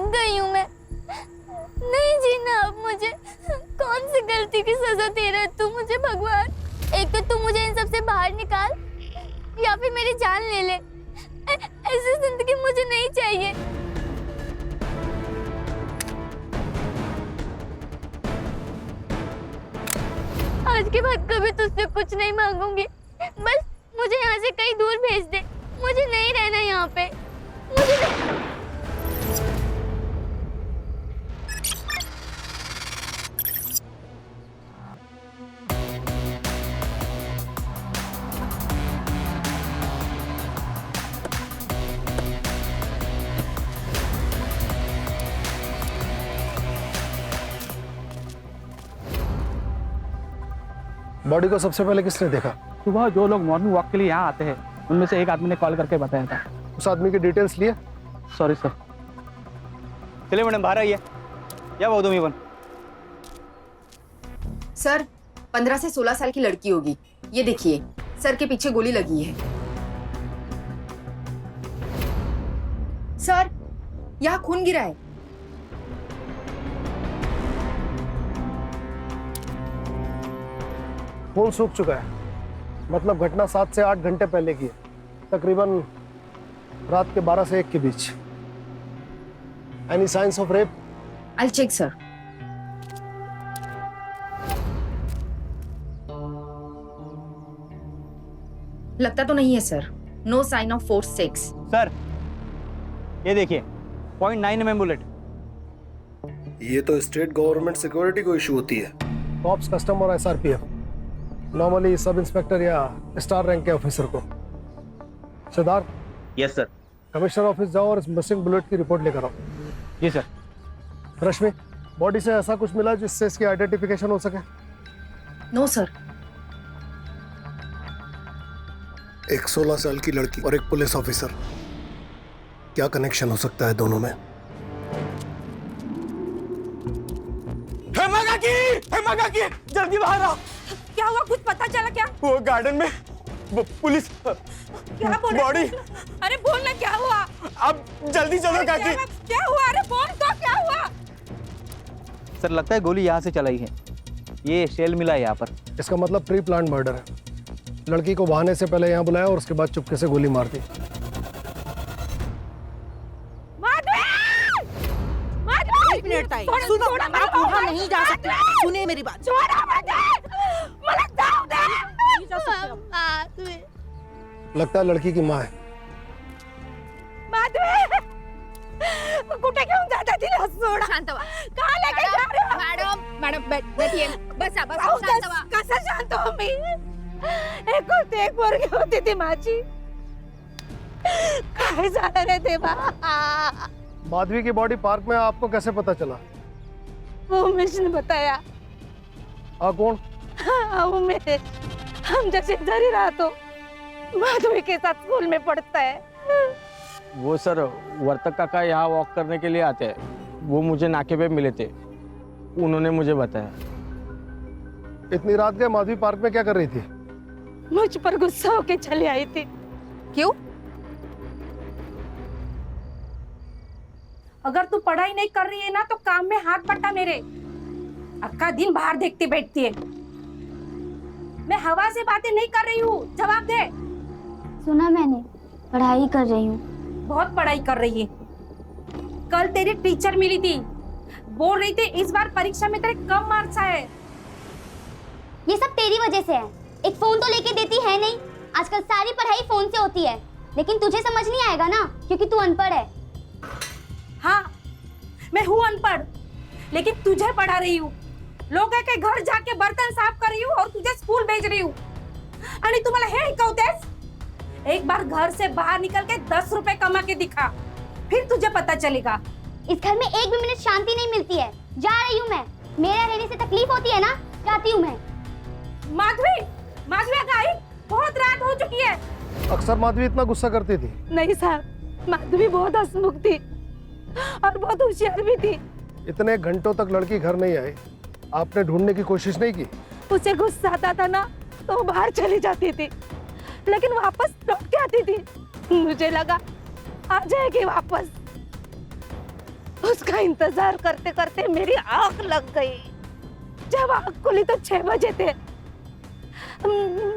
थक गई हूँ मैं, नहीं जीना अब मुझे। कौन सी गलती की सजा दे रहा है तू मुझे भगवान? एक तो तू मुझे इन सब से बाहर निकाल या फिर मेरी जान ले ले। ऐसी जिंदगी मुझे नहीं चाहिए। आज के बाद कभी तुझसे कुछ नहीं मांगूंगी, बस मुझे यहाँ से कहीं दूर भेज दे। मुझे नहीं रहना यहाँ पे, मुझे नहीं... बॉडी को सबसे पहले किसने देखा? सुबह जो लोग मॉर्निंग वॉक के लिए यहाँ आते हैं उनमें से एक आदमी ने कॉल करके बताया था। उस आदमी की डिटेल्स लिए? Sorry sir. चलिए मैडम बाहर आइए। क्या बहुत तुम इवन? सर 15 से 16 साल की लड़की होगी। ये देखिए सर के पीछे गोली लगी है। सर यहाँ खून गिरा है। खून सूख चुका है, मतलब घटना 7 से 8 घंटे पहले की है, तकरीबन रात के 12 से 1 के बीच। Any signs of rape? I check sir. लगता तो नहीं है sir. No sign of force sex. Sir ये देखिए 0.9 mm बुलेट। ये तो स्टेट गवर्नमेंट सिक्योरिटी को इशू होती है। कॉप्स, कस्टम और SRPF नॉर्मली सब इंस्पेक्टर या स्टार रैंक के ऑफिसर को। Siddharth, yes sir. Commissioner office जाओ और इस मिसिंग बुलेट की रिपोर्ट लेकर आओ। जी सर। रश्मि, बॉडी से ऐसा कुछ मिला जिससे इसकी आइडेंटिफिकेशन हो सके? No sir. एक 16 साल की लड़की और एक पुलिस ऑफिसर, क्या कनेक्शन हो सकता है दोनों में? हेमा काकी, जल्दी बाहर आओ। क्या हुआ? कुछ पता चला क्या? वो गार्डन में पुलिस क्या बोल रहे? बॉडी। अरे बोल ना क्या हुआ? अब जल्दी चलो काकी। क्या हुआ? अरे बोल तो क्या हुआ? सर लगता है गोली यहाँ से चलाई है। ये शेल मिला है यहाँ पर। इसका मतलब प्री प्लान मर्डर है। लड़की को बहाने से पहले यहाँ बुलाया और उसके बाद चुपके से गोली मार दी। एक मिनट ताई, सुनो, आप वहाँ नहीं जा सकते। सुनिए मेरी बात। लगता है लड़की की माँ है। कुठे घेऊन जाता तिला? सोडा. शांत व्हा. कहाँ लेके जा रहे हो? मॅडम बैठिए. बसा बसा. शांत व्हा. कसं शांत हो मी? एकुलती एक पोरगी होती ती माझी. काय झालं रे देवा? माधवी की बॉडी पार्क में आपको कैसे पता चला? उमेश ने बताया। कौन? हाँ, उमेश। हम जैसे इधर ही रहा तो माधवी के साथ स्कूल में पढ़ता है। वो सर वर्तक काका यहाँ वॉक करने के लिए आते हैं। वो मुझे नाके पे मिले थे, उन्होंने मुझे बताया। इतनी रात के माधवी पार्क में क्या कर रही थी? मुझ पर गुस्सा होके चली आई थी। क्यों? अगर तू पढ़ाई नहीं कर रही है ना तो काम में हाथ बटा मेरे। अक्का दिन बाहर देखती बैठती है। मैं हवा से बातें नहीं कर रही हूँ, जवाब दे। सुना मैंने, पढ़ाई कर रही हूँ। बहुत पढ़ाई कर रही है। कल तेरी टीचर मिली थी, बोल रही थी इस बार परीक्षा में तेरे कम मार्क्स आए। ये सब तेरी वजह से है। एक फोन तो लेके देती है नहीं। आजकल सारी पढ़ाई फोन से होती है, लेकिन तुझे समझ नहीं आएगा ना, क्योंकि तू अनपढ़ है। हाँ, मैं हूँ अनपढ़, लेकिन तुझे पढ़ा रही हूँ। लोगों के घर जाके बर्तन साफ कर रही हूँ और तुझे स्कूल भेज रही हूँ। आणि तुम्हाला हे शिकवतेस? एक बार घर से बाहर निकल के 10 रुपए कमा के दिखा, फिर तुझे पता चलेगा। इस घर में एक भी मिनट शांति नहीं मिलती है। जा रही हूँ मैं। मेरा रहने से तकलीफ होती है ना, जाती हूँ मैं। माधवी, माधवी आई, बहुत रात हो चुकी है। अक्सर माधवी इतना गुस्सा करती थी? नहीं साहब, माधवी बहुत हंसमुख थी और बहुत होशियार भी थी। इतने घंटों तक लड़की घर नहीं आई, आपने ढूंढने की कोशिश नहीं की? उसे गुस्सा आता था ना तो वो बाहर चली जाती थी, लेकिन वापस लौट के आती थी। मुझे लगा आ जाएगी वापस। उसका इंतजार करते करते मेरी आंख लग गई। जब आंख खुली तो 6 बजे थे।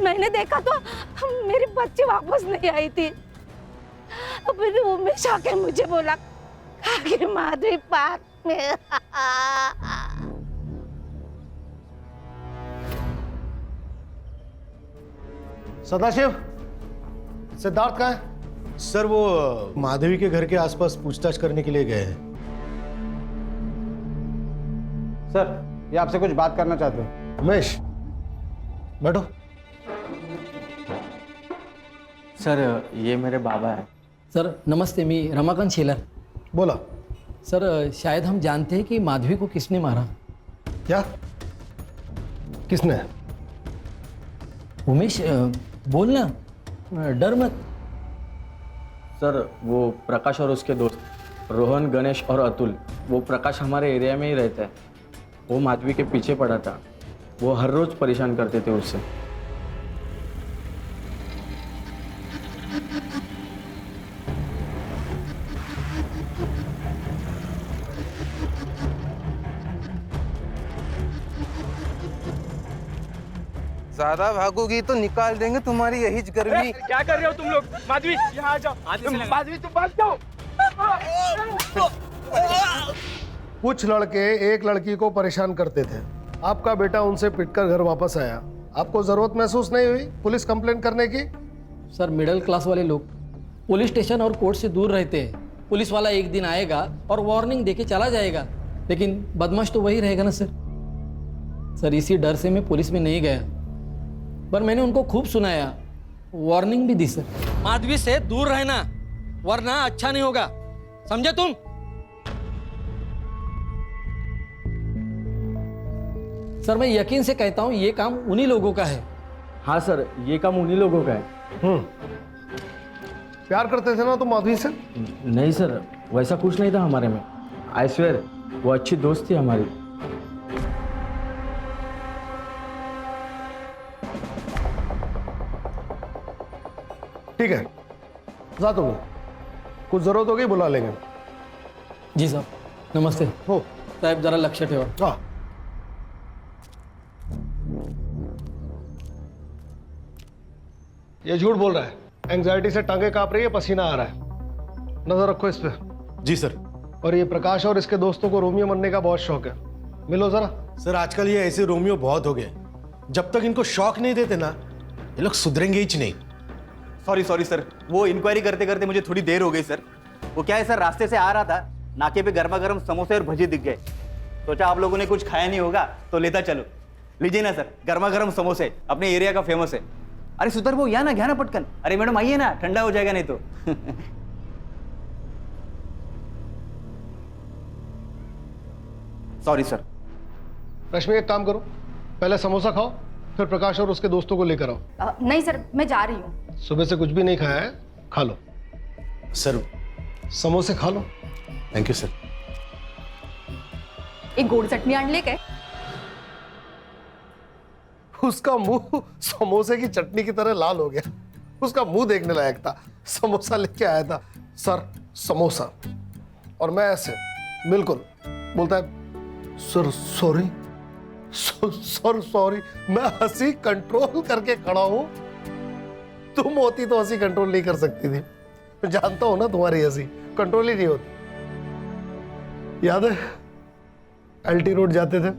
मैंने देखा तो मेरी बच्ची वापस नहीं आई थी। फिर उमेश आके मुझे बोला कि माधवी पार्क में। सदाशिव, सिद्धार्थ कहाँ है? सर वो माधवी के घर के आसपास पूछताछ करने के लिए गए हैं। सर ये आपसे कुछ बात करना चाहते हैं। उमेश, बैठो। सर ये मेरे बाबा है। सर नमस्ते, मी रमाकांत शेलर। बोला। सर शायद हम जानते हैं कि माधवी को किसने मारा। क्या? किसने? उमेश बोलना, डर मत। सर वो प्रकाश और उसके दोस्त रोहन, गणेश और अतुल, वो प्रकाश हमारे एरिया में ही रहता है। वो माधवी के पीछे पड़ा था। वो हर रोज परेशान करते थे उससे। ज्यादा भागोगी तो निकाल देंगे तुम्हारी यही गर्मी। क्या कर रहे हो तुम लोग? माधवी यहाँ आ जाओ। माधवी तुम भाग जाओ। कुछ लड़के एक लड़की को परेशान करते थे। आपका बेटा उनसे पिटकर घर वापस आया। आपको जरूरत महसूस नहीं हुई पुलिस कंप्लेंट करने की? सर मिडिल क्लास वाले लोग पुलिस स्टेशन और कोर्ट से दूर रहते हैं। पुलिस वाला एक दिन आएगा और वार्निंग देके चला जाएगा, लेकिन बदमाश तो वही रहेगा ना सर। सर इसी डर से मैं पुलिस में नहीं गया, पर मैंने उनको खूब सुनाया, वार्निंग भी दी सर। माधवी से दूर रहना वरना अच्छा नहीं होगा, समझे तुम? सर मैं यकीन से कहता हूं ये काम उन्हीं लोगों का है। हाँ सर, ये काम उन्हीं लोगों का है। प्यार करते थे ना तुम माधवी से? नहीं सर, वैसा कुछ नहीं था हमारे में। आई स्वेयर वो अच्छी दोस्त थी हमारी। ठीक है, जा तुम। कुछ जरूरत होगी बुला लेंगे। जी साहब नमस्ते। हो साहेब जरा लक्ष ठेवा। हाँ। ये झूठ बोल रहा है। एंजाइटी से टांगे कांप रही है, पसीना आ रहा है। नजर रखो इस पे। जी सर। और ये प्रकाश और इसके दोस्तों को रोमियो बनने का बहुत शौक है। मिलो जरा। सर आजकल ये ऐसे रोमियो बहुत हो गए। जब तक इनको शौक नहीं देते ना, ये लोग सुधरेंगे ही नहीं। सॉरी सर, वो इंक्वायरी करते करते मुझे थोड़ी देर हो गई सर। वो क्या है सर, रास्ते से आ रहा था, नाके पे गर्मा गर्म समोसे और भजी दिख गए। सोचा आप लोगों ने कुछ खाया नहीं होगा तो लेता चलो। लीजिए ना सर, गर्मा गर्म समोसे, अपने एरिया का फेमस है। अरे सुधर वो, यहाँ ना घ्या ना पटकन। अरे मैडम आइए ना, ठंडा हो जाएगा नहीं तो। Sorry sir. रश्मि एक काम करो, पहले समोसा खाओ, फिर प्रकाश और उसके दोस्तों को लेकर आओ। नहीं सर, मैं जा रही हूँ। सुबह से कुछ भी नहीं खाया है, खा लो। सर समोसे खा लो। Thank you sir. एक गोड चटनी आणली काय? उसका मुंह समोसे की चटनी की तरह लाल हो गया। उसका मुंह देखने लायक था। समोसा लेके आया था, सर समोसा, और मैं ऐसे बिल्कुल बोलता है सर सॉरी, सर सॉरी। मैं हंसी कंट्रोल करके खड़ा हूं। तुम होती तो हंसी कंट्रोल नहीं कर सकती थी। मैं जानता हूं ना, तुम्हारी हंसी कंट्रोल ही नहीं होती। याद है एलटी रोड जाते थे,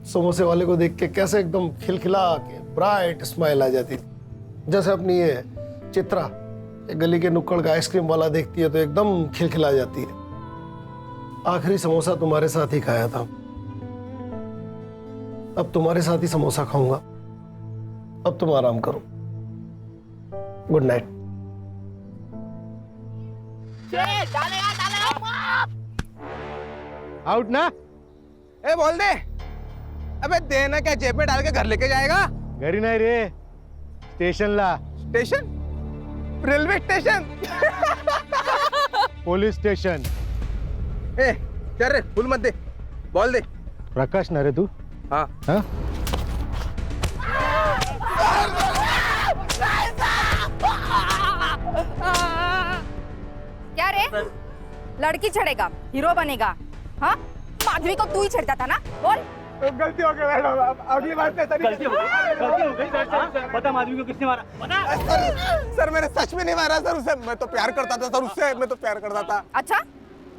समोसे वाले को देख के कैसे एकदम खिलखिला के ब्राइट स्माइल आ जाती थी। जैसे अपनी ये चित्रा ये गली के नुक्कड़ का आइसक्रीम वाला देखती है तो एकदम खिलखिला जाती है। आखिरी समोसा तुम्हारे साथ ही खाया था, अब तुम्हारे साथ ही समोसा खाऊंगा। अब तुम आराम करो। Good night. आउट ना? ए बोल दे। अबे देना क्या, जेब में डाल के घर लेके जाएगा? घरी नाही रे, स्टेशनला। Station? Railway station? Police station. ए चल रे, फुल मत दे, बॉल दे। प्रकाश ना रे तू? हाँ हाँ? क्या रे, लड़की छेड़ेगा, हीरो बनेगा। हाँ, माधवी को तू ही छेड़ता था ना, बोल। गलती हो गई मैडम, अगली बार से गलती हो गई सर। पता माधवी को किसने मारा? सर मैंने सच में नहीं मारा सर उसे, मैं तो प्यार करता था सर उससे, मैं तो प्यार करता था। अच्छा,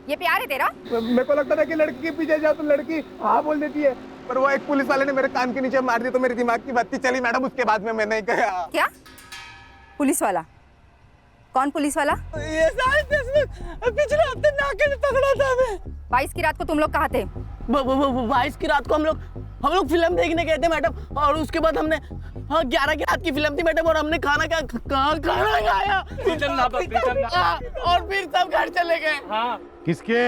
ये प्यार है तेरा? मेरे को लगता था कि लड़की के पीछे जाओ तो लड़की हाँ बोल देती है, पर वो एक पुलिस वाले ने मेरे कान के नीचे मार दी तो मेरे दिमाग की बत्ती चली मैडम। उसके बाद में मैं नहीं गया। क्या पुलिस वाला? कौन पुलिस वाला? ये सारे पिछले हफ्ते नाके से पकड़ा था मैं। 22 की रात को तुम लोग कहाँ थे? 22 की रात को हम लोग फिल्म देखने गए थे मैडम, और उसके बाद हमने 11 की रात की फिल्म थी मैडम, और हमने खाना खाया और फिर सब घर चले गए। हाँ। किसके?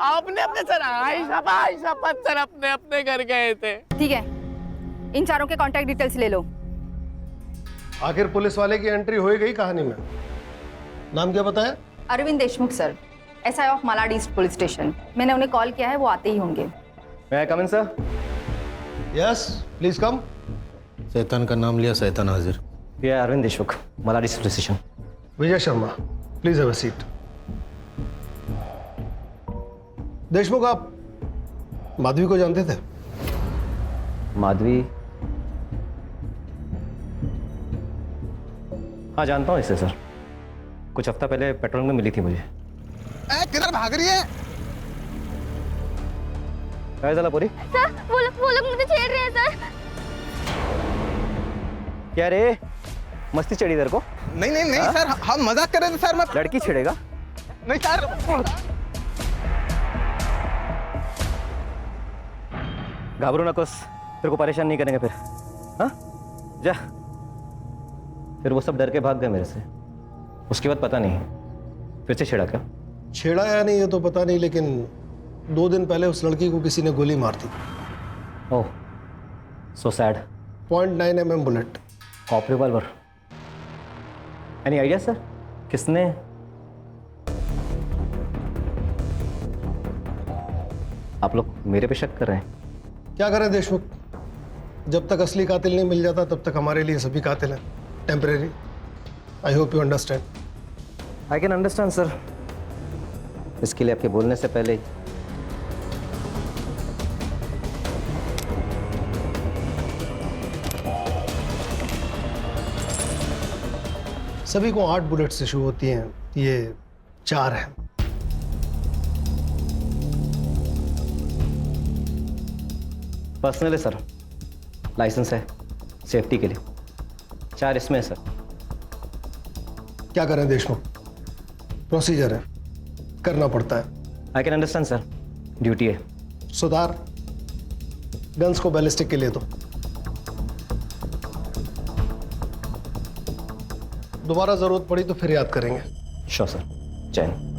आपने अपने सर आयशा सर अपने घर गए थे। ठीक है, इन चारों के कांटेक्ट डिटेल्स ले लो। आखिर पुलिस वाले की एंट्री हो ही गई कहानी में। नाम क्या बताया? Arvind Deshmukh sir, SI of Malad east police station. मैंने उन्हें कॉल किया है, वो आते ही होंगे। मैं come in sir? Yes please come. शैतान का नाम लिया, शैतान हाजिर। ये Arvind Deshmukh, Malad east police station. Vijay Sharma please have a seat. Deshmukh, आप माधवी को जानते थे? माधवी? हाँ जानता हूँ इसे सर, कुछ हफ्ता पहले पेट्रोल में मिली थी मुझे। किधर भाग रही है? क्या चला पूरी? सर वो लोग मुझे छेड़ रहे हैं सर। क्या रे, मस्ती चढ़ी तेरे को? नहीं सर, हम मजाक कर रहे थे सर। मैं लड़की छेड़ेगा? नहीं सर। घाबरू नकोस, तेरे को परेशान नहीं करेंगे फिर। हाँ जा। फिर वो सब डर के भाग गए मेरे से। उसके बाद पता नहीं फिर से छेड़ा क्या? छेड़ा या नहीं ये तो पता नहीं, लेकिन 2 दिन पहले उस लड़की को किसी ने गोली मार दी। Oh so sad. .9 mm bullet. Cop revolver? Any idea sir, किसने? आप लोग मेरे पे शक कर रहे हैं? क्या करें देशमुख, जब तक असली कातिल नहीं मिल जाता तब तक हमारे लिए सभी कातिल हैं temporary. I hope you understand. I can understand sir. इसके लिए आपके बोलने से पहले सभी को 8 बुलेट से शुरू होती हैं, ये 4 हैं। पर्सनल है सर, लाइसेंस है सेफ्टी के लिए। 4 इसमें है सर। क्या करें देशमुख, प्रोसीजर है, करना पड़ता है। I can understand sir, duty है। सुधार, गन्स को बैलिस्टिक के लिए दो। दोबारा जरूरत पड़ी तो फिर याद करेंगे। Sure sir. जय हिंद।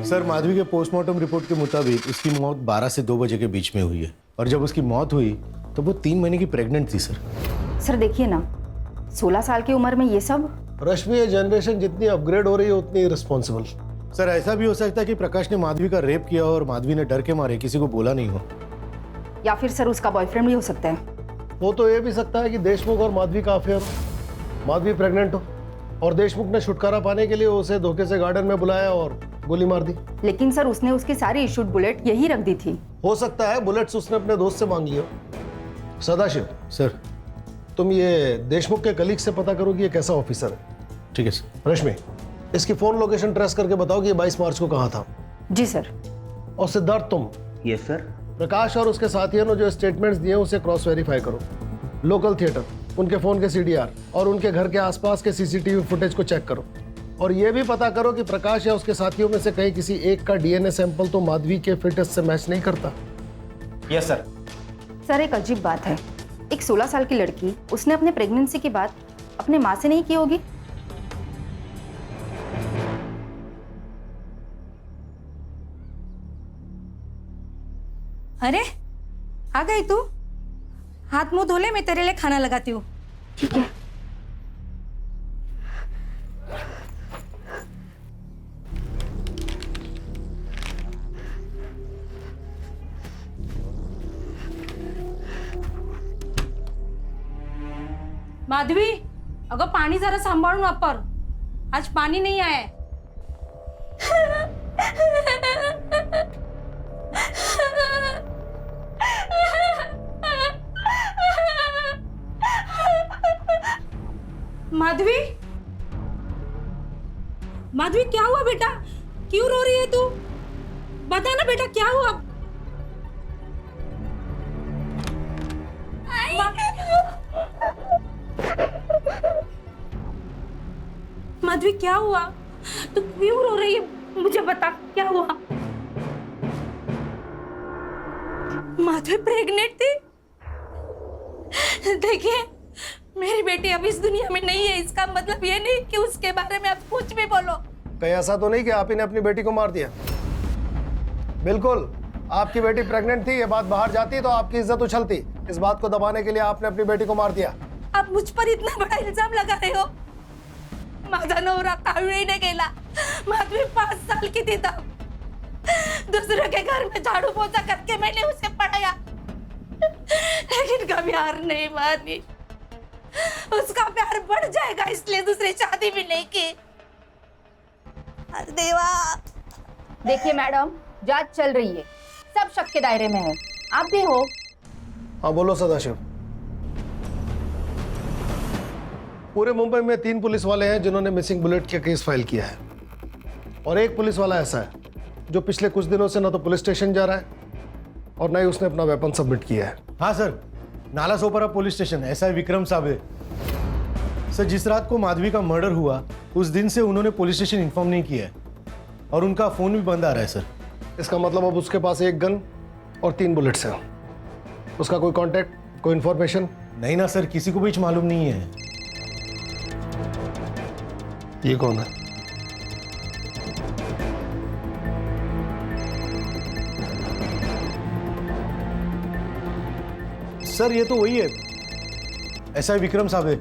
सर माधवी के पोस्टमार्टम रिपोर्ट के मुताबिक उसकी मौत 12 से 2 बजे के बीच में हुई है, और जब उसकी मौत हुई तो वो 3 महीने की प्रेग्नेंट थी सर। सर देखिए ना, 16 साल की उम्र में ये सब। रश्मि, ये जनरेशन जितनी अपग्रेड हो रही है उतनी रिस्पॉन्सिबल। सर ऐसा भी हो सकता है कि प्रकाश ने माधवी का रेप किया और माधवी ने डर के मारे किसी को बोला नहीं हो। या फिर सर उसका बॉयफ्रेंड भी हो सकता है। वो तो ये भी सकता है कि देशमुख और माधवी का अफेयर हो, माधवी प्रेग्नेंट हो और देशमुख ने छुटकारा पाने के लिए उसे धोखे से गार्डन में बुलाया और गोली मार दी। लेकिन सर उसने उसकी सारी इशूड बुलेट यही रख दी थी। हो सकता है बुलेट्स उसने अपने दोस्त से मांग लिया। सदाशिव सर तुम ये देशमुख के कलीग से पता करो कि ये कैसा ऑफिसर है। ठीक है सर। रश्मि, इसकी फोन लोकेशन ट्रेस करके बताओ कि ये 22 मार्च को कहाँ था। जी सर। और सिद्धार्थ तुम यस सर। प्रकाश और उसके साथियों ने जो स्टेटमेंट्स दिए उसे क्रॉस वेरीफाई करो। लोकल थिएटर, उनके फोन के सीडीआर और उनके घर के आसपास के सीसीटीवी फुटेज को चेक करो। और ये भी पता करो कि प्रकाश या उसके साथियों में से कहीं किसी एक का डीएनए सैंपल तो माधवी के फिटनेस से मैच नहीं करता। Yes sir. सर एक अजीब बात है, एक 16 साल की लड़की, उसने अपने प्रेगनेंसी की बात अपने माँ से नहीं की होगी। अरे आ गई तू? हाथ मुंह धो ले, मैं तेरे लिए खाना लगाती हूँ। ठीक है। माधवी, अगं पाणी जरा सांभाळून वापर. आज पाणी नाही आहे. माधवी, माधवी क्या हुआ बेटा? क्यों रो रही है तू? बता ना बेटा क्या हुआ? माधवी क्या हुआ? तू क्यों रो रही है? मुझे बता क्या हुआ? माधवी प्रेग्नेंट थी? देखिए, मेरी बेटी अब इस दुनिया में नहीं है. इसका मतलब ये नहीं कि उसके बारे में आप कुछ भी बोलो. कहीं ऐसा तो नहीं कि आप ही ने अपनी बेटी को मार दिया? बिल्कुल, आपकी बेटी प्रेग्नेंट थी, ये बात बाहर जाती तो आपकी इज्जत उछलती. इस बात को दबाने के लिए आपने अपनी बेटी को मार दिया. आप मुझ पर इतना बड़ा इल्जाम लगा रहे हो. माझा नवरा कावळीने गेला. माधवी 5 साल की थी तब. दूसरे के घर में झाड़ू पोछा करके मैंने उसे पढ़ाया, लेकिन कभी हार नहीं मानी. उसका प्यार बढ़ जाएगा इसलिए दूसरी शादी भी नहीं की. अरे देवा. देखिए मैडम, जांच चल रही है, सब शक के दायरे में है. आप भी हो. हाँ बोलो सदाशिव. पूरे मुंबई में 3 पुलिस वाले हैं जिन्होंने मिसिंग बुलेट का केस फाइल किया है, और एक पुलिस वाला ऐसा है जो पिछले कुछ दिनों से ना तो पुलिस स्टेशन जा रहा है और ना ही उसने अपना वेपन सबमिट किया है. हाँ sir, Nala Sopara police station SI Vikram Sable. Sir, जिस रात को माधवी का मर्डर हुआ उस दिन से उन्होंने पुलिस स्टेशन इन्फॉर्म नहीं किया है और उनका फोन भी बंद आ रहा है सर. इसका मतलब अब उसके पास 1 गन और 3 बुलेट्स हैं. उसका कोई कांटेक्ट, कोई इन्फॉर्मेशन? नहीं ना सर, किसी को भी मालूम नहीं है. ये कौन है? सर, ये तो वही है, एसआई विक्रम साबळे.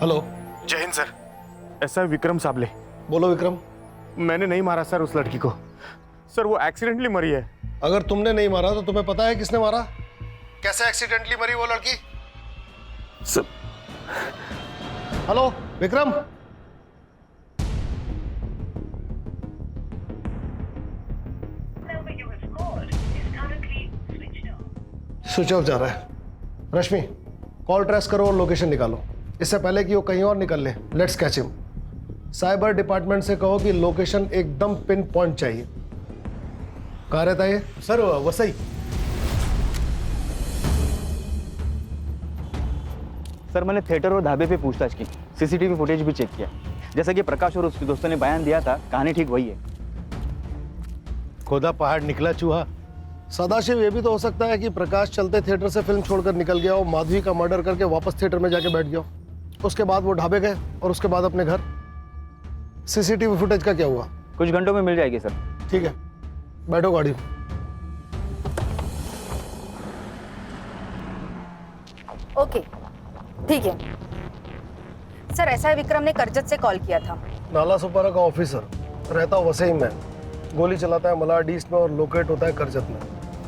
हेलो. जय हिंद सर. ऐसा विक्रम साबले. बोलो विक्रम. मैंने नहीं मारा सर उस लड़की को. सर वो एक्सीडेंटली मरी है. अगर तुमने नहीं मारा तो तुम्हें पता है किसने मारा? कैसे एक्सीडेंटली मरी वो लड़की? Sir. Hello Vikram. Switch off जा रहा है. रश्मि, कॉल ट्रेस करो और लोकेशन निकालो, इससे पहले कि वो कहीं और निकल ले. Let's catch him. Cyber department से कहो कि लोकेशन एकदम पिन पॉइंट चाहिए. कहाँ रहता है ये? सर वसई. सर मैंने थिएटर और ढाबे पे पूछताछ की, सीसीटीवी फुटेज भी चेक किया. जैसा कि प्रकाश और उसके दोस्तों ने बयान दिया था, कहानी ठीक वही है. खोदा पहाड़ निकला चूहा. सदाशिव, ये भी तो हो सकता है कि प्रकाश चलते थिएटर से फिल्म छोड़कर निकल गया हो, माधवी का मर्डर करके वापस थिएटर में जाके बैठ गया. उसके बाद वो ढाबे गए और उसके बाद अपने घर. सीसीटीवी फुटेज का क्या हुआ? कुछ घंटों में मिल जाएगी सर. ठीक है, बैठो गाड़ी. ओके, ठीक है. सर, एसआई विक्रम ने करजत से कॉल किया था. नाला सुपारा का ऑफिसर, रहता वसई में, गोली चलाता है मलाड ईस्ट में और लोकेट होता है करजत में.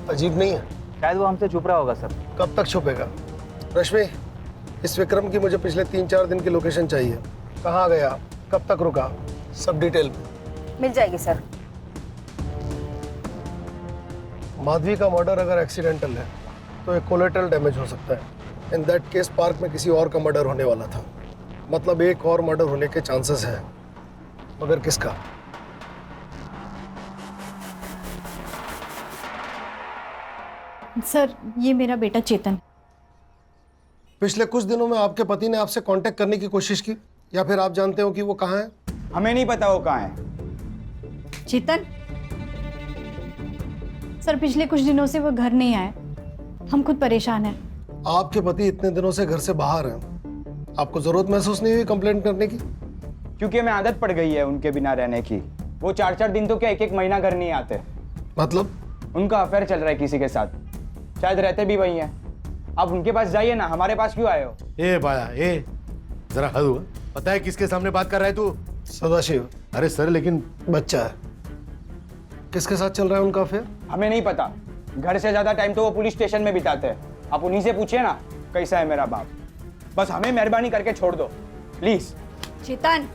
अजीब नहीं है? शायद वो हमसे छुप रहा होगा सर. कब तक छुपेगा? रश्मि, इस विक्रम की मुझे पिछले 3-4 दिन की लोकेशन चाहिए. कहाँ गया, कब तक रुका, सब डिटेल में. मिल जाएगी सर. माधवी का मर्डर अगर एक्सीडेंटल है तो एक कोलेटरल डैमेज हो सकता है. इन दैट केस पार्क में किसी और का मर्डर होने वाला था, मतलब एक और मर्डर होने के चांसेस है, मगर किसका? सर, ये मेरा बेटा चेतन. पिछले कुछ दिनों में आपके पति ने आपसे कांटेक्ट करने की कोशिश की, या फिर आप जानते हो कि वो कहाँ है? हमें नहीं पता वो कहाँ है. चेतन? सर, पिछले कुछ दिनों से वो घर नहीं आए. हम खुद परेशान हैं. आपके पति इतने दिनों से घर से बाहर हैं, आपको जरूरत महसूस नहीं हुई कंप्लेंट करने की? क्योंकि हमें आदत पड़ गई है उनके बिना रहने की. वो 4-4 दिन तो क्या 1-1 महीना घर नहीं आते. मतलब? उनका अफेयर चल रहा है किसी के साथ, शायद रहते भी वही हैं. आप उनके पास जाइए ना, हमारे पास क्यों आए हो? ए बाया, ए जरा हद हुआ. पता है किसके सामने बात कर रहा है तू? सदाशिव. अरे सर, लेकिन बच्चा है. किसके साथ चल रहा है उनका अफेयर? हमें नहीं पता. घर से ज्यादा टाइम तो वो पुलिस स्टेशन में बिताते हैं. आप उन्हीं से पूछिए ना. कैसा है मेरा बाप। बस हमें मेहरबानी करके छोड़ दो प्लीज। चेतन,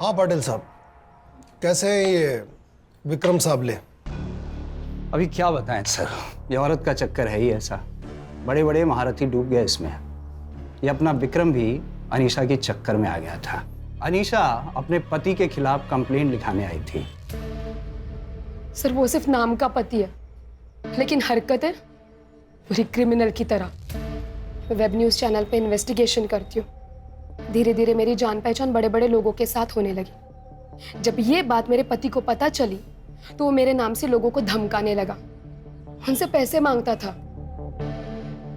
हाँ पाटिल साहब, कैसे हैं ये विक्रम साबले? अभी क्या बताएं सर, ये औरत का चक्कर है ही ऐसा। बड़े बड़े महारथी डूब गए इसमें। ये अपना विक्रम भी अनीशा के चक्कर में आ गया था। अनीशा अपने पति के खिलाफ कंप्लेंट लिखाने आई थी। सर वो सिर्फ नाम का पति है, लेकिन हरकतें पूरी क्रिमिनल की तरह। मैं वेब न्यूज़ चैनल पे इन्वेस्टिगेशन करती हूँ। धीरे धीरे मेरी जान पहचान बड़े बड़े लोगों के साथ होने लगी। जब ये बात मेरे पति को पता चली तो वो मेरे नाम से लोगों को धमकाने लगा, उनसे पैसे मांगता था।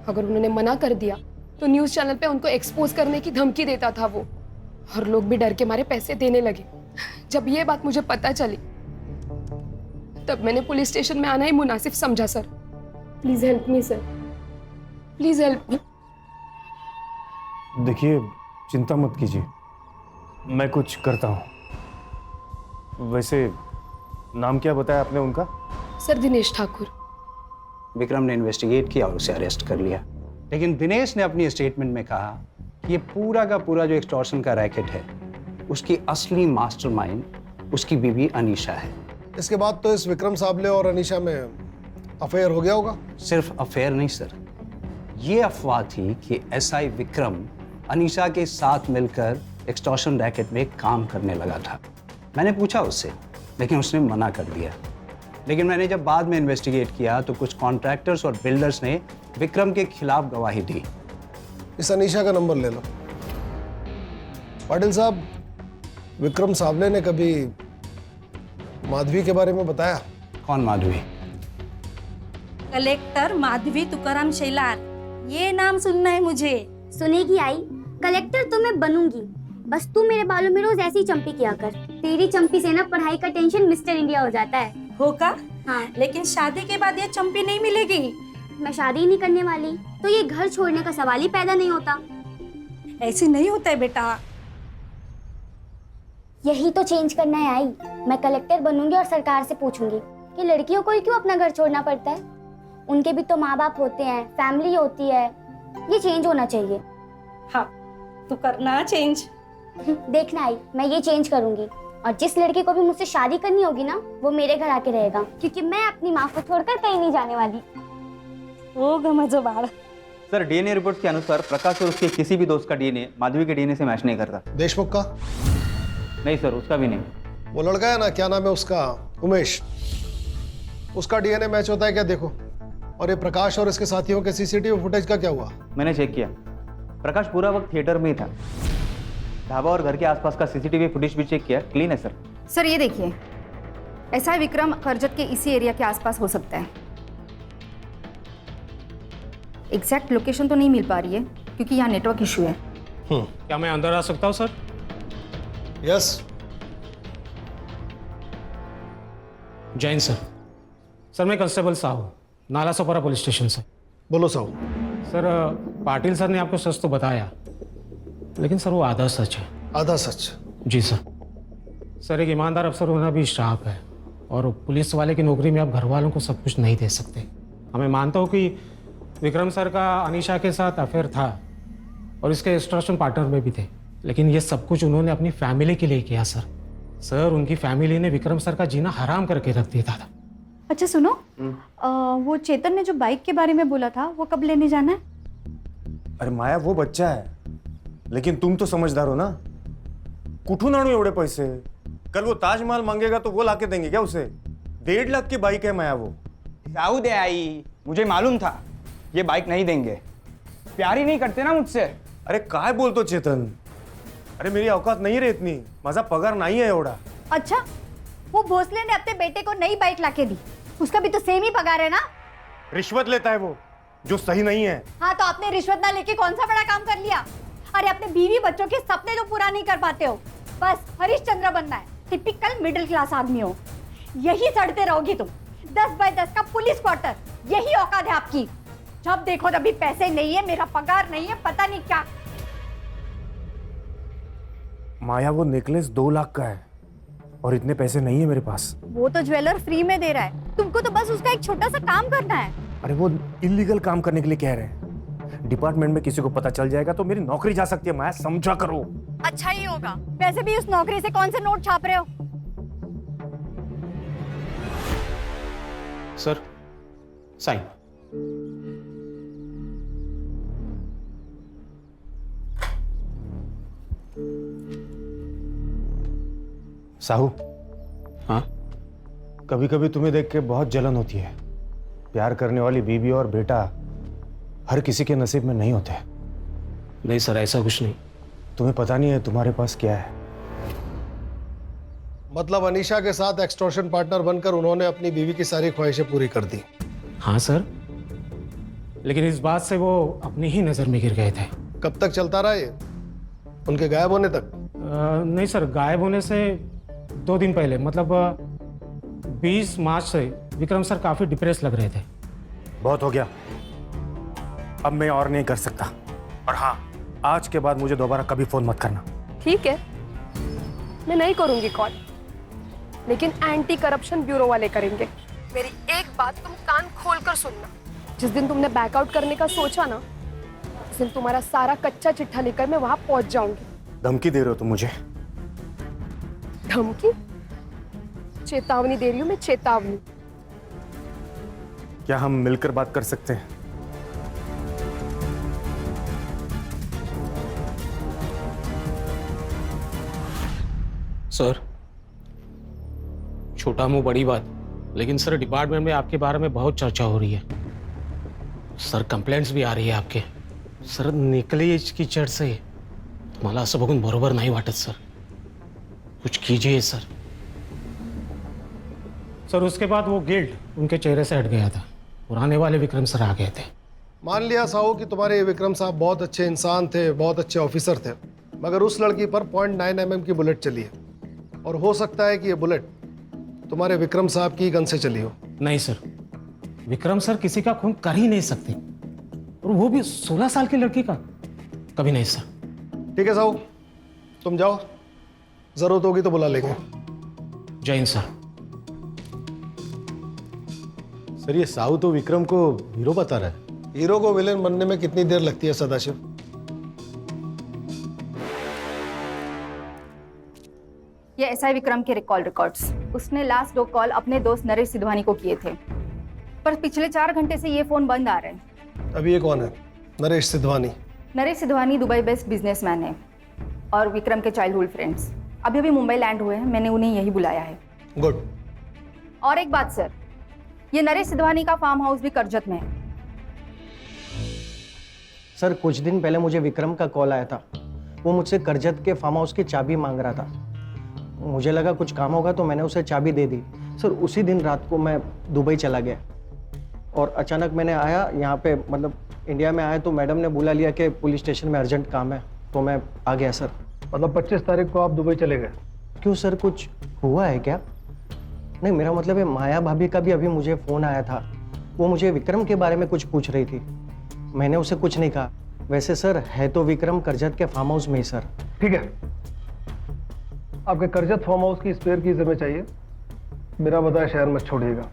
अगर उन्होंने मना कर दिया तो न्यूज़ चैनल पे उनको एक्सपोज करने की धमकी देता था वो, और लोग भी डर के मारे पैसे देने लगे। जब ये बात मुझे पता चली तब मैंने पुलिस स्टेशन में आना ही मुनासिब समझा। Sir please help me sir, please help me. देखिए, चिंता मत कीजिए, मैं कुछ करता हूँ। वैसे नाम क्या बताया आपने उनका? सर दिनेश ठाकुर। विक्रम ने इन्वेस्टिगेट किया और उसे अरेस्ट कर लिया, लेकिन दिनेश ने अपनी स्टेटमेंट में कहा कि ये पूरा का पूरा जो एक्सटॉर्शन का रैकेट है उसकी असली मास्टरमाइंड उसकी बीवी अनीशा है। इसके बाद तो इस विक्रम साबले और अनीशा में अफेयर हो गया होगा? सिर्फ अफेयर नहीं सर, ये अफवाह थी कि एसआई विक्रम अनीशा के साथ मिलकर एक्सटॉर्शन रैकेट में काम करने लगा था। मैंने पूछा उससे, लेकिन उसने मना कर दिया। लेकिन मैंने जब बाद में इन्वेस्टिगेट किया तो कुछ कॉन्ट्रैक्टर्स और बिल्डर्स ने विक्रम के खिलाफ गवाही दी। इस अनीशा का नंबर ले लो। पाटिल साहब, विक्रम साबले ने कभी माधवी के बारे में बताया? कौन माधवी? कलेक्टर माधवी तुकाराम शेलार, ये नाम सुनना है मुझे। सुनेगी आई, कलेक्टर तो मैं बनूंगी, बस तू मेरे बालों में रोज ऐसी चंपी किया कर। तेरी चंपी से ना पढ़ाई का टेंशन मिस्टर इंडिया हो जाता है। होगा? हाँ। लेकिन शादी के बाद ये चंपी नहीं मिलेगी। मैं शादी ही नहीं करने वाली तो ये घर छोड़ने का सवाल ही पैदा नहीं होता। ऐसे नहीं होता है बेटा। यही तो चेंज करना है आई। मैं कलेक्टर बनूंगी और सरकार से पूछूंगी कि लड़कियों को ही क्यों अपना घर छोड़ना पड़ता है। उनके भी तो माँ बाप होते हैं, फैमिली होती है। ये चेंज होना चाहिए। हाँ, तू करना चेंज। देखना आई, मैं ये चेंज करूंगी, और जिस लड़की को भी मुझसे शादी करनी होगी ना वो मेरे घर आके रहेगा, क्योंकि मैं अपनी माँ को छोड़कर कहीं नहीं जाने वाली। होगा मजा बाढ़। सर डीएनए रिपोर्ट के अनुसार प्रकाश और उसके किसी भी दोस्त का डीएनए माधवी के डीएनए से मैच नहीं करता। देशमुख का? नहीं सर, उसका भी नहीं। वो लड़का है ना, क्या नाम है उसका, उमेश, उसका डीएनए मैच होता है क्या? देखो। और ये प्रकाश और इसके साथियों के सीसीटीवी फुटेज का क्या हुआ? मैंने चेक किया, प्रकाश पूरा वक्त थिएटर में ही था। ढाबा और घर के आसपास का सीसीटीवी फुटेज भी चेक किया, क्लीन है सर। सर ये देखिए, एसआई विक्रम करजत के इसी एरिया के आसपास हो सकता है। एग्जैक्ट लोकेशन तो नहीं मिल पा रही है क्योंकि यहाँ नेटवर्क इशू है। क्या मैं अंदर आ सकता हूँ sir? Yes. Jain sir. Sir मैं constable Sahu, Nalasopara police station से। बोलो साहू। सर पाटिल सर ने आपको सच तो बताया, लेकिन सर वो आधा सच है। आधा सच? जी सर। सर एक ईमानदार अफसर होना भी श्राप है, और पुलिस वाले की नौकरी में आप घर वालों को सब कुछ नहीं दे सकते। हमें मानता हूँ कि विक्रम सर का अनीशा के साथ अफेयर था और इसके एक्सटॉर्शन पार्टनर में भी थे, लेकिन ये सब कुछ उन्होंने अपनी फैमिली के लिए किया सर। सर उनकी फैमिली ने विक्रम सर का जीना हराम करके रख दिया था। अच्छा सुनो, वो चेतन ने जो बाइक के बारे में बोला था वो कब लेने जाना है? अरे माया, वो बच्चा है, लेकिन तुम तो समझदार हो ना। कुठून आणू एवढे पैसे? कल वो ताजमहल मांगेगा तो वो लाके देंगे क्या उसे? 1.5 लाख की बाइक है माया वो। जाऊ दे आई, मुझे मालूम था ये बाइक नहीं देंगे। प्यार ही नहीं करते ना मुझसे। अरे काय बोलतो चेतन? अरे मेरी औकात नहीं रे इतनी, माझा पगार नहीं है एवढा। अच्छा, वो भोसले ने अपने बेटे को नई बाइक लाके दी, उसका भी तो सेम ही पगार है ना? रिश्वत लेता है वो, जो सही नहीं है। हाँ तो आपने रिश्वत ना लेके कौन सा बड़ा काम कर लिया? अरे अपने बीवी बच्चों के सपने तो पूरा नहीं कर पाते हो, बस हरिश्चंद्र बनना है। टिपिकल मिडिल क्लास आदमी हो, यही सड़ते रहोगी तुम। 10 बाय 10 का पुलिस क्वार्टर, यही औकात है आपकी। जब देखो तभी पैसे नहीं है, मेरा पगार नहीं है, पता नहीं क्या। माया वो नेकलेस 2 लाख का है, और इतने पैसे नहीं है मेरे पास। वो तो ज्वेलर फ्री में दे रहा है, तुमको तो बस उसका एक छोटा सा काम करना है। अरे वो इलीगल काम करने के लिए कह रहे हैं। डिपार्टमेंट में किसी को पता चल जाएगा तो मेरी नौकरी जा सकती है। मैं समझा करो। अच्छा ही होगा। वैसे भी उस नौकरी से कौन से नोट छाप रहे हो? Sir sign. साहू, हाँ? कभी कभी तुम्हें देख के बहुत जलन होती है। प्यार करने वाली बीवी और बेटा हर किसी के नसीब में नहीं होते। नहीं सर, ऐसा कुछ नहीं। तुम्हें पता नहीं है तुम्हारे पास क्या है। मतलब अनीशा के साथ एक्सटॉर्शन पार्टनर बनकर उन्होंने अपनी बीवी की सारी ख्वाहिशें पूरी कर दी। हाँ सर, लेकिन इस बात से वो अपनी ही नज़र में गिर गए थे। कब तक चलता रहा ये? उनके गायब होने तक? नहीं सर, गायब होने से 2 दिन पहले, मतलब 20 मार्च से विक्रम सर काफ़ी डिप्रेस लग रहे थे। बहुत हो गया, अब मैं और नहीं कर सकता। और हाँ, आज के बाद मुझे दोबारा कभी फोन मत करना। ठीक है, मैं नहीं करूंगी कॉल, लेकिन एंटी करप्शन ब्यूरो वाले करेंगे। मेरी एक बात तुम कान खोल कर सुनना, जिस दिन तुमने बैकआउट करने का सोचा ना, उस दिन तुम्हारा सारा कच्चा चिट्ठा लेकर मैं वहां पहुंच जाऊंगी। धमकी दे रहे हो तुम मुझे? धमकी? चेतावनी दे रही हूँ मैं, चेतावनी। क्या हम मिलकर बात कर सकते हैं? सर, छोटा मुंह बड़ी बात, लेकिन सर डिपार्टमेंट में आपके बारे में बहुत चर्चा हो रही है। सर कंप्लेंट्स भी आ रही है आपके। सर निकली कीचड़ से मला असं बघून बरोबर नाही वाटत सर, कुछ कीजिए सर। सर उसके बाद वो गिल्ट उनके चेहरे से हट गया था। पुराने वाले विक्रम सर आ गए थे। मान लिया साहू कि तुम्हारे ये विक्रम साहब बहुत अच्छे इंसान थे, बहुत अच्छे ऑफिसर थे, मगर उस लड़की पर 0.9 mm की बुलेट चली है, और हो सकता है कि ये बुलेट तुम्हारे विक्रम साहब की गन से चली हो। नहीं सर, विक्रम सर किसी का खून कर ही नहीं सकते, और वो भी 16 साल की लड़की का। कभी नहीं सर। ठीक है साहू, तुम जाओ, जरूरत होगी तो बुला लेंगे। जय हिंद सर। सर ये साहू तो विक्रम को हीरो बता रहा है। हीरो को विलेन बनने में कितनी देर लगती है सदाशिव? ये एसआई विक्रम के कॉल रिकॉर्ड्स। उसने लास्ट 2 कॉल अपने दोस्त नरेश सिधवानी को किए थे, पर पिछले 4 घंटे से ये फोन बंद आ रहे हैं। अभी ये कौन है? Naresh Sidhwani? Naresh Sidhwani Dubai based businessman है और विक्रम के चाइल्डहुड फ्रेंड्स अभी अभी मुंबई लैंड हुए हैं। मैंने उन्हें यही बुलाया है। गुड। और एक बात सर, ये नरेश सिधवानी का फार्म हाउस भी करजत में है। सर कुछ दिन पहले मुझे विक्रम का कॉल आया था। वो मुझसे करजत के फार्म हाउस की चाबी मांग रहा था। मुझे लगा कुछ काम होगा तो मैंने उसे चाबी दे दी। सर उसी दिन रात को मैं दुबई चला गया और अचानक मैंने आया यहाँ पे, मतलब इंडिया में आया तो मैडम ने बुला लिया कि पुलिस स्टेशन में अर्जेंट काम है, तो मैं आ गया सर। मतलब 25 तारीख को आप दुबई चले गए? क्यों सर, कुछ हुआ है क्या? नहीं, मेरा मतलब है माया भाभी का भी अभी मुझे फ़ोन आया था। वो मुझे विक्रम के बारे में कुछ पूछ रही थी। मैंने उसे कुछ नहीं कहा। वैसे सर है तो विक्रम करजत के फार्म हाउस में ही सर। ठीक है, आपके करजत फार्म हाउस की स्पेयर कीज हमें चाहिए। बिना बताए शहर मत छोड़िएगा।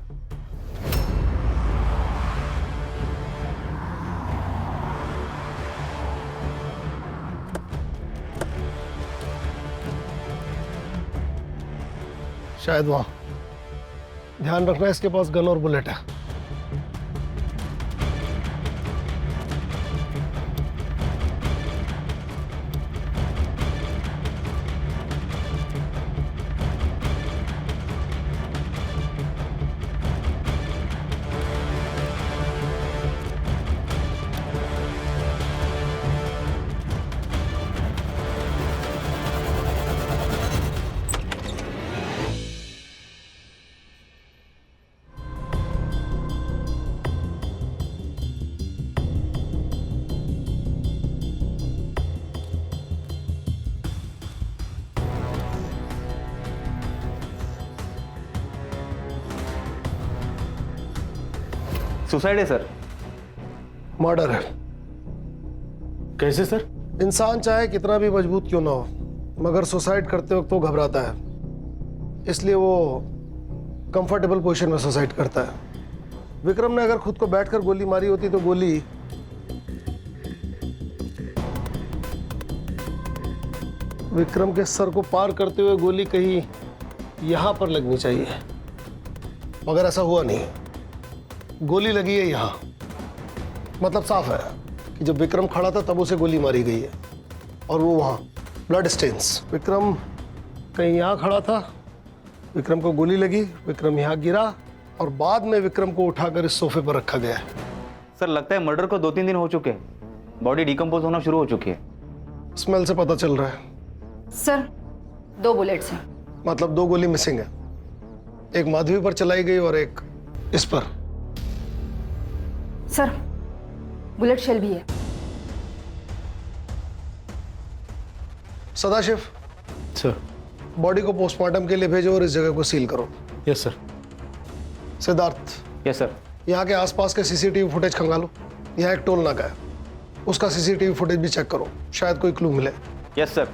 शायद वहां। ध्यान रखना इसके पास गन और बुलेट है। सुसाइड है सर। मर्डर है। कैसे सर? इंसान चाहे कितना भी मजबूत क्यों ना हो, मगर सुसाइड करते वक्त वो घबराता है। इसलिए वो कंफर्टेबल पोजीशन में सुसाइड करता है। विक्रम ने अगर खुद को बैठकर गोली मारी होती तो गोली विक्रम के सर को पार करते हुए गोली कहीं यहां पर लगनी चाहिए, मगर ऐसा हुआ नहीं। गोली लगी है यहां। मतलब साफ है कि जब विक्रम खड़ा था तब उसे गोली मारी गई है, और वो वहां ब्लड स्टेन्स। विक्रम कहीं यहां खड़ा था, विक्रम को गोली लगी, विक्रम यहां गिरा और बाद में विक्रम को उठाकर इस सोफे पर रखा गया है। सर लगता है मर्डर को 2-3 दिन हो चुके हैं, बॉडी डिकम्पोज होना शुरू हो चुकी है। स्मेल से पता चल रहा है। सर 2 बुलेट्स हैं। मतलब 2 गोली मिसिंग है, एक माधवी पर चलाई गई और एक इस पर। सर बुलेट शेल भी है। सदाशिव सर। बॉडी को पोस्टमार्टम के लिए भेजो और इस जगह को सील करो। Yes sir. Siddharth. Yes sir. यहाँ के आसपास के सीसीटीवी फुटेज खंगालो। यहाँ एक टोल नाका है, उसका सीसीटीवी फुटेज भी चेक करो, शायद कोई क्लू मिले। Yes sir.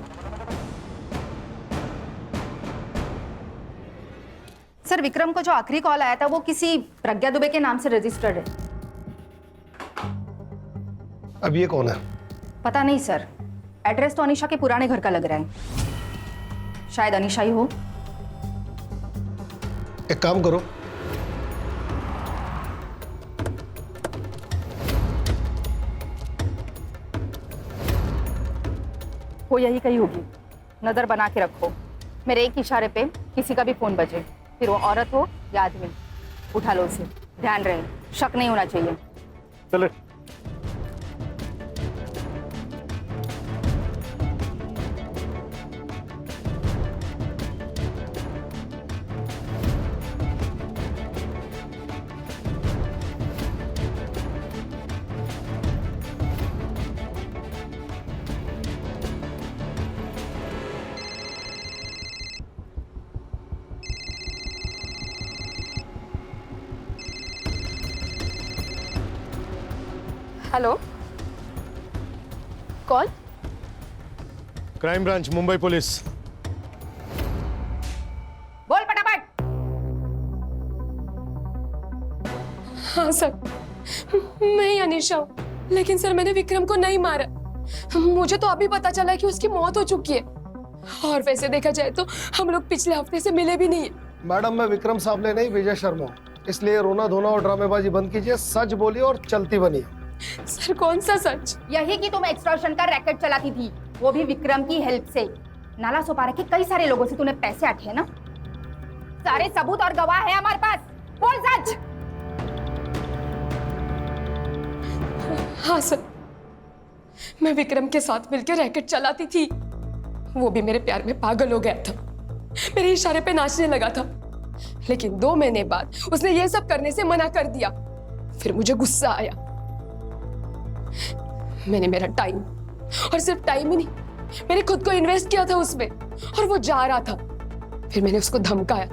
सर विक्रम को जो आखिरी कॉल आया था वो किसी प्रज्ञा दुबे के नाम से रजिस्टर्ड है। अब ये कौन है? पता नहीं सर, एड्रेस तो अनीशा के पुराने घर का लग रहा है, शायद अनीशा ही हो। एक काम करो, वो यही कहीं होगी, नजर बना के रखो। मेरे एक इशारे पे किसी का भी फोन बजे, फिर वो औरत हो या आदमी, उठा लो उसे। ध्यान रहे, शक नहीं होना चाहिए। चलो। हेलो, कौन? Crime branch, Mumbai police. बोल फटाफट। हाँ सर, मैं ही अनीशा हूँ, लेकिन सर मैंने विक्रम को नहीं मारा। मुझे तो अभी पता चला कि उसकी मौत हो चुकी है, और वैसे देखा जाए तो हम लोग पिछले हफ्ते से मिले भी नहीं है। मैडम मैं विक्रम साहब ने नहीं, विजय शर्मा, इसलिए रोना धोना और ड्रामेबाजी बंद कीजिए, सच बोलिए और चलती बनिए। सर कौन सा सच? यही कि तुम एक्सटॉर्शन का रैकेट चलाती थी, वो भी विक्रम की हेल्प से। नाला सोपारा के कई सारे लोगों से तूने पैसे अठे ना। सारे सबूत और गवाह है हमारे पास, बोल सच। हाँ सर, मैं विक्रम के साथ मिलकर रैकेट चलाती थी। वो भी मेरे प्यार में पागल हो गया था, मेरे इशारे पे नाचने लगा था, लेकिन 2 महीने बाद उसने ये सब करने से मना कर दिया। फिर मुझे गुस्सा आया, मैंने मेरा टाइम, और सिर्फ टाइम ही नहीं, मैंने खुद को इन्वेस्ट किया था उसमें, और वो जा रहा था। फिर मैंने उसको धमकाया,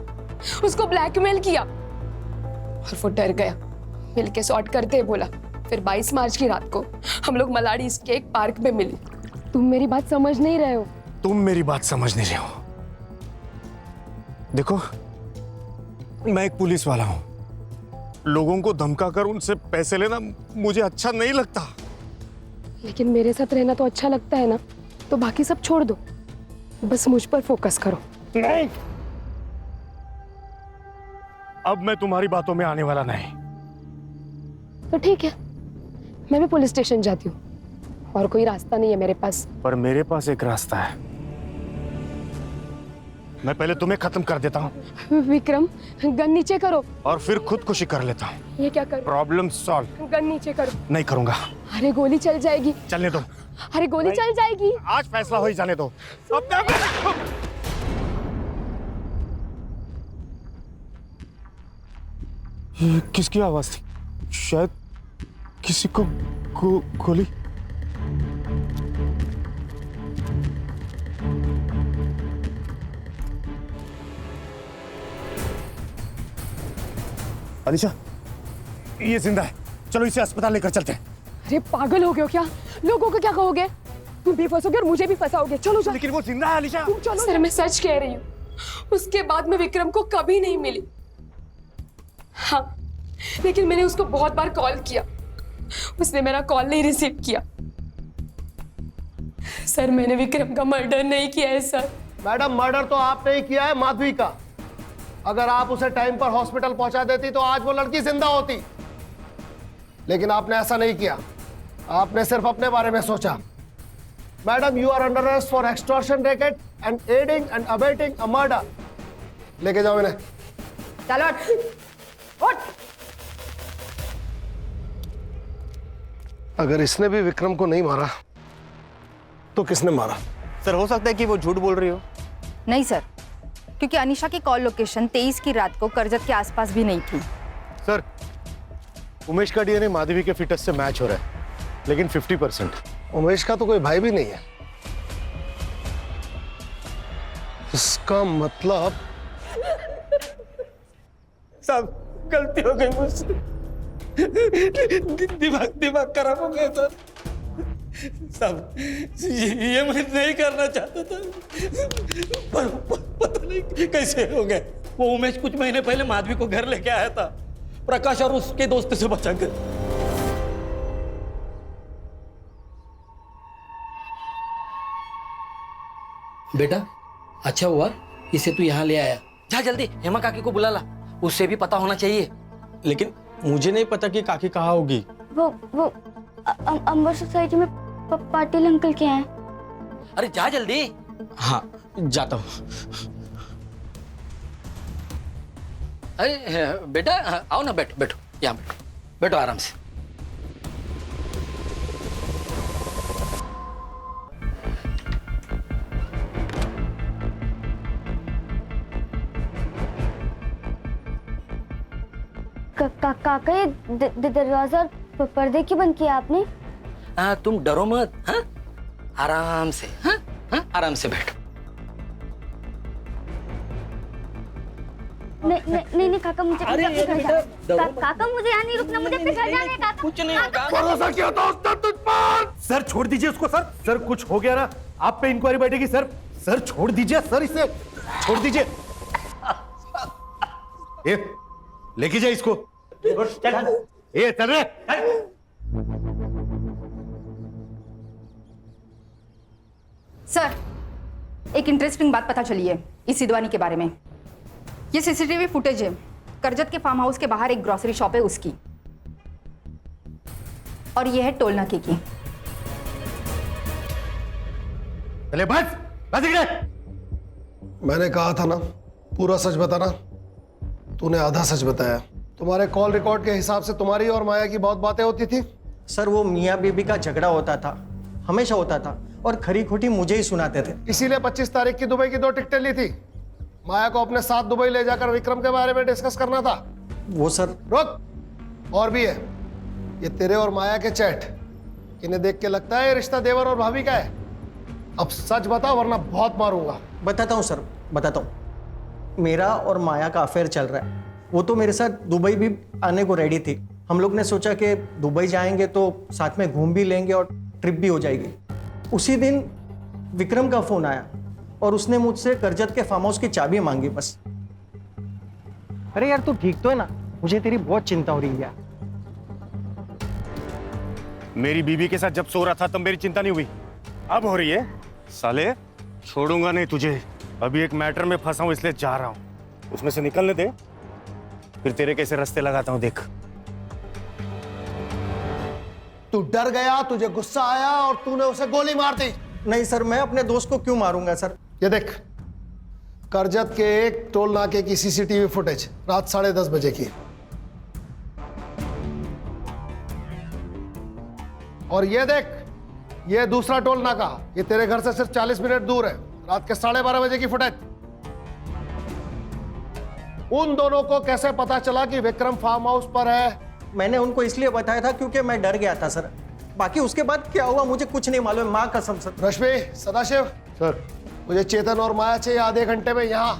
उसको ब्लैकमेल किया, और वो डर गया। मिलके सॉर्ट करते बोला। फिर 22 मार्च की रात को हम लोग मलाड़ी ईस्ट के एक पार्क में मिले। तुम मेरी बात समझ नहीं रहे हो। तुम मेरी बात समझ नहीं रहे हो। देखो, मैं एक पुलिस वाला हूं, लोगों को धमकाकर उनसे पैसे लेना मुझे अच्छा नहीं लगता। लेकिन मेरे साथ रहना तो अच्छा लगता है ना, तो बाकी सब छोड़ दो, बस मुझ पर फोकस करो। नहीं, अब मैं तुम्हारी बातों में आने वाला नहीं। तो ठीक है, मैं भी पुलिस स्टेशन जाती हूँ, और कोई रास्ता नहीं है मेरे पास। पर मेरे पास एक रास्ता है, मैं पहले तुम्हें खत्म कर देता हूँ। विक्रम, गन नीचे करो। और फिर खुदकुशी कर लेता हूँ। ये क्या कर? Problem solve. गन नीचे करो। नहीं करूंगा। अरे गोली चल जाएगी। चलने दो। अरे गोली चल जाएगी। आज फैसला हो ही जाने दो। ये किसकी आवाज थी? शायद किसी को गोली। अनीशा, ये जिंदा है, चलो इसे अस्पताल लेकर चलते हैं। अरे पागल हो गए हो क्या? लोगों को क्या कहोगे? तुम भी फंसोगे और मुझे भी फंसाओगे। चलो चलो। लेकिन वो जिंदा है अनीशा। तुम चलो। सर मैं सच कह रही हूँ, उसके बाद मैं विक्रम को कभी नहीं मिली। हाँ, लेकिन मैंने उसको बहुत बार कॉल किया, उसने मेरा कॉल नहीं रिसीव किया। सर, मैंने विक्रम का मर्डर नहीं किया है सर। मैडम, मर्डर तो आपने ही किया है माधवी का। अगर आप उसे टाइम पर हॉस्पिटल पहुंचा देती तो आज वो लड़की जिंदा होती, लेकिन आपने ऐसा नहीं किया। आपने सिर्फ अपने बारे में सोचा। Madam, you are under arrest for extortion racket and aiding and abetting a murder. लेके जाओ इन्हें। चलो उठ। अगर इसने भी विक्रम को नहीं मारा तो किसने मारा? सर, हो सकता है कि वो झूठ बोल रही हो। नहीं सर, क्योंकि अनीशा की कॉल लोकेशन 23 की रात को करजत के आसपास भी नहीं थी। सर, उमेश का डीएनए माधवी के फिटस से मैच हो रहा है, लेकिन 50%। उमेश का तो कोई भाई भी नहीं है। इसका मतलब सब गलती हो गई मुझसे। दिमाग खराब हो गया सर। सब ये मैं नहीं करना चाहता था, पर पता नहीं कैसे हो गया। वो उमेश कुछ महीने पहले माधवी को घर लेके आया था, प्रकाश और उसके दोस्त से बचाकर। बेटा, अच्छा हुआ इसे तू यहाँ ले आया। जा जल्दी हेमा काकी को बुला ला, उससे भी पता होना चाहिए। लेकिन मुझे नहीं पता कि काकी कहाँ होगी। वो अंबर सोसाइटी में पाटिल अंकल के हैं। अरे जा जल्दी। हाँ, जाता हूँ। अरे बेटा आओ ना, बैठो बैठो, यहाँ बैठो, बैठो आराम से। काका, ये दरवाजा और पर्दे क्यों बंद किया आपने? तुम डरो मत। हाँ, आराम से। हाँ हाँ, आराम से बैठो। नहीं काका, मुझे अपने घर जाना है। काका, मुझे यहाँ नहीं रुकना, मुझे अपने घर जाना है काका। कुछ नहीं होगा। भरोसा किया था उसने तुझ पर। सर, छोड़ दीजिए उसको। सर कुछ हो गया ना, आप पे इंक्वायरी बैठेगी। सर छोड़ दीजिए सर, इसे छोड़ दीजिए। ये लेके जाए इसको। ये चल रहे। सर, एक इंटरेस्टिंग बात पता चली है इस सिद्धवानी के बारे में। ये सीसीटीवी फुटेज है, करजत के फार्म हाउस के बाहर एक ग्रोसरी शॉप है उसकी, और ये है टोल नाके की। चले बस मैंने कहा था ना, पूरा सच बताना। तूने आधा सच बताया। तुम्हारे कॉल रिकॉर्ड के हिसाब से तुम्हारी और माया की बहुत बातें होती थी। सर, वो मियाँ बीबी का झगड़ा होता था, हमेशा होता था, और खरी खोटी मुझे ही सुनाते थे। इसीलिए 25 तारीख की दुबई की 2 टिकटें ली थी। माया को अपने साथ दुबई ले जाकर विक्रम के बारे में डिस्कस करना था। वो सर। रुक, और भी है। ये तेरे और माया के चैट, इन्हें देख के लगता है ये रिश्ता देवर और भाभी का है। अब सच बता, वरना बहुत मारूंगा। बताता हूँ सर, बताता हूँ। मेरा और माया का अफेयर चल रहा है। वो तो मेरे साथ दुबई भी आने को रेडी थी। हम लोग ने सोचा कि दुबई जाएंगे तो साथ में घूम भी लेंगे और ट्रिप भी हो जाएगी। उसी दिन विक्रम का फोन आया और उसने मुझसे करजत के फार्म हाउस की चाबी मांगी। बस। अरे यार, तू ठीक तो है ना? मुझे तेरी बहुत चिंता हो रही है। मेरी बीवी के साथ जब सो रहा था तब मेरी चिंता नहीं हुई, अब हो रही है। साले, छोड़ूंगा नहीं तुझे। अभी एक मैटर में फंसा हूं, इसलिए जा रहा हूं। उसमें से निकलने दे, फिर तेरे कैसे रास्ते लगाता हूं देख। तू डर गया, तुझे गुस्सा आया और तूने उसे गोली मार दी। नहीं सर, मैं अपने दोस्त को क्यों मारूंगा सर? ये देख, करजत के एक टोल नाके की सीसीटीवी फुटेज रात 10:30 बजे की। और ये देख, ये दूसरा टोल नाका, ये तेरे घर से सिर्फ 40 मिनट दूर है, रात के 12:30 बजे की फुटेज। उन दोनों को कैसे पता चला कि विक्रम फार्म हाउस पर है? मैंने उनको इसलिए बताया था क्योंकि मैं डर गया था सर। बाकी उसके बाद क्या हुआ मुझे कुछ नहीं मालूम, माँ कसम सर। रश्मि, सदाशिव सर, मुझे चेतन और माया चाहिए आधे घंटे में यहाँ।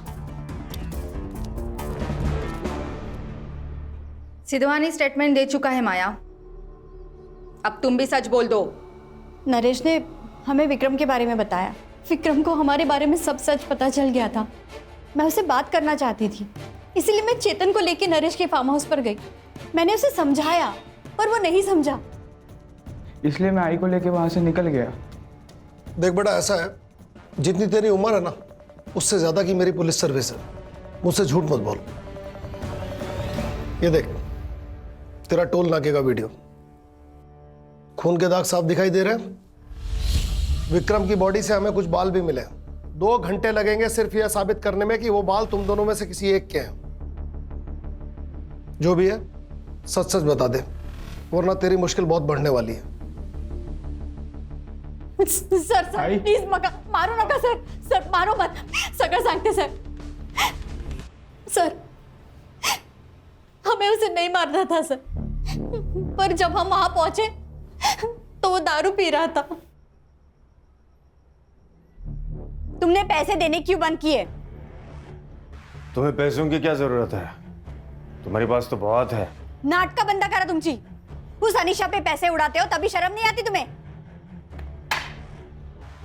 सिद्धवानी स्टेटमेंट दे चुका है माया, अब तुम भी सच बोल दो। नरेश ने हमें विक्रम के बारे में बताया। विक्रम को हमारे बारे में सब सच पता चल गया था। मैं उससे बात करना चाहती थी, इसलिए मैं चेतन को लेके नरेश के फार्म हाउस पर गई। मैंने उसे समझाया पर वो नहीं समझा, इसलिए मैं आई को लेके वहां से निकल गया। देख बेटा, ऐसा है, जितनी तेरी उम्र है ना, उससे ज्यादा की मेरी पुलिस सर्विस है। मुझसे झूठ मत बोल। ये देख, तेरा टोल नाके का वीडियो, खून के दाग साफ दिखाई दे रहे हैं। विक्रम की बॉडी से हमें कुछ बाल भी मिले। 2 घंटे लगेंगे सिर्फ यह साबित करने में कि वो बाल तुम दोनों में से किसी एक के हैं। जो भी है सच सच बता दे, वरना तेरी मुश्किल बहुत बढ़ने वाली है। सर प्लीज मारो नका सर मारो मत, सगळं सांगते सर हमें उसे नहीं मारना था सर, पर जब हम वहां पहुंचे तो वो दारू पी रहा था। तुमने पैसे देने क्यों बंद किए? तुम्हें पैसों की क्या जरूरत है? तुम्हारे पास तो बहुत है। नाटक बंद करा तुमची। उस अनिशा पे पैसे उड़ाते हो तभी शर्म नहीं आती तुम्हें?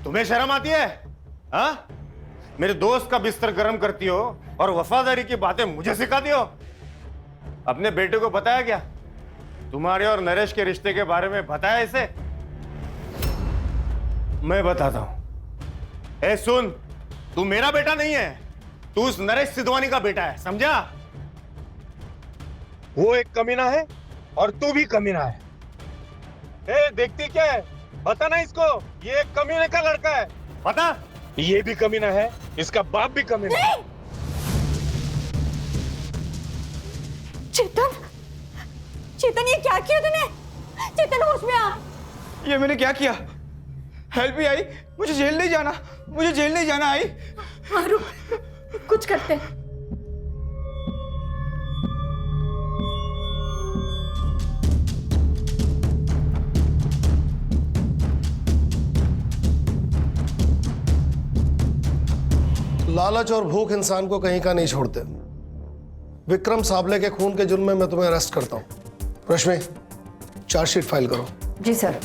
तुम्हें शर्म आती है? हाँ? मेरे दोस्त का बिस्तर गर्म करती हो और वफादारी की बातें मुझे सिखाती हो। अपने बेटे को बताया क्या? तुम्हारे और नरेश के रिश्ते के बारे में बताया इसे? मैं बताता हूं। ए सुन, तू मेरा बेटा नहीं है, तू उस नरेश सिद्धवानी का बेटा है, समझा? वो एक कमीना है और तू भी कमीना है। ए, देखती क्या है? बता ना इसको, ये एक कमीने का लड़का है। बता, ये भी कमीना है, इसका बाप भी कमीना है। चेतन ये क्या किया तूने? चेतन होश में आ। ये मैंने क्या किया? हेल्प भी आई, मुझे जेल नहीं जाना, मुझे जेल नहीं जाना। आई मारू कुछ करते हैं। लालच और भूख इंसान को कहीं का नहीं छोड़ते। विक्रम साबले के खून के जुर्म में मैं तुम्हें अरेस्ट करता हूं। रश्मि, चार्जशीट फाइल करो। जी सर।